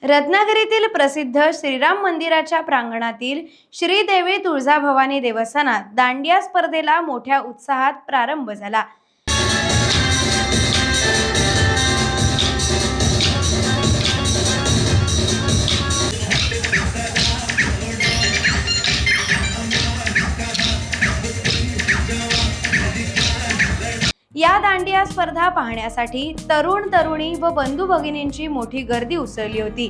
रत्नागिरीतील प्रसिद्ध श्रीराम मंदिराच्या प्रांगणातील श्रीदेवी तुळजाभवानी देवस्थानात दांडिया स्पर्धेला मोठ्या उत्साहात प्रारंभ झाला। या दांडिया स्पर्धा पाहण्यासाठी तरुण तरुणी व बंधू भगिनींची मोठी गर्दी उसळली होती।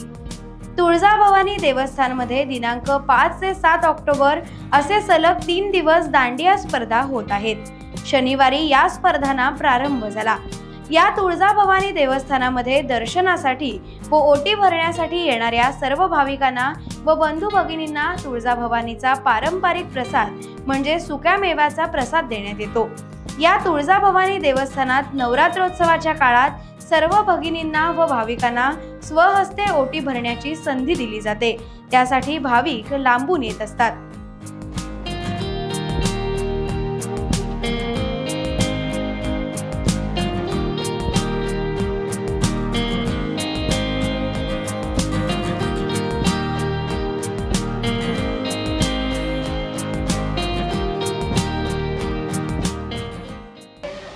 तुळजाभवानी देवस्थानमध्ये दिनांक 5 ते 7 ऑक्टोबर असे सलग 3 दिवस दांडिया स्पर्धा होत आहेत। शनिवारी या स्पर्धांना प्रारंभ झाला। या तुळजाभवानी देवस्थानामध्ये दर्शनासाठी व ओटी भरण्यासाठी येणाऱ्या सर्व भाविकांना व बंधू भगिनींना तुळजाभवानीचा पारंपरिक प्रसाद म्हणजे सुक्या मेव्याचा प्रसाद देण्यात येतो। या तुळजाभवानी देवस्थानात नवरात्रोत्सवाच्या काळात सर्व भगिनींना व भाविकांना स्वहस्ते ओटी भरण्याची संधी दिली जाते। त्यासाठी भाविक लांबून येत असतात।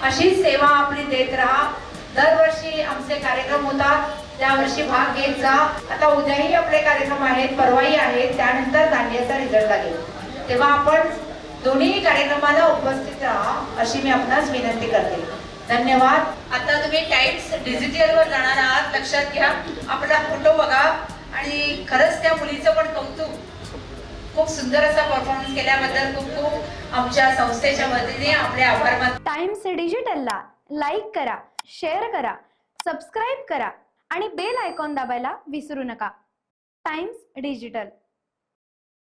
अशी सेवा आपली देत राहा। दरवर्षी आमचे कार्यक्रम होतात, त्यावर्षी भाग घेत जा। आता उद्याही आपले कार्यक्रम आहेत, परवाही आहेत, त्यानंतर दांडियाचा रिझल्ट लागेल, तेव्हा आपण दोन्ही कार्यक्रमाला उपस्थित राहा अशी मी आपणास विनंती करते। धन्यवाद। आता तुम्ही टाइम्स डिजिटलवर जाणार आहात, लक्षात घ्या। आपला फोटो बघा आणि खरंच त्या मुलीचं पण कौतुक, खूप सुंदर असा परफॉर्मन्स केल्याबद्दल खूप खूप आमच्या संस्थेच्या वतीने आपले आभार मानतो। टाइम्स डिजिटलला लाईक करा, शेअर करा, सबस्क्राईब करा आणि बेल आयकॉन दाबायला विसरू नका। Times digital.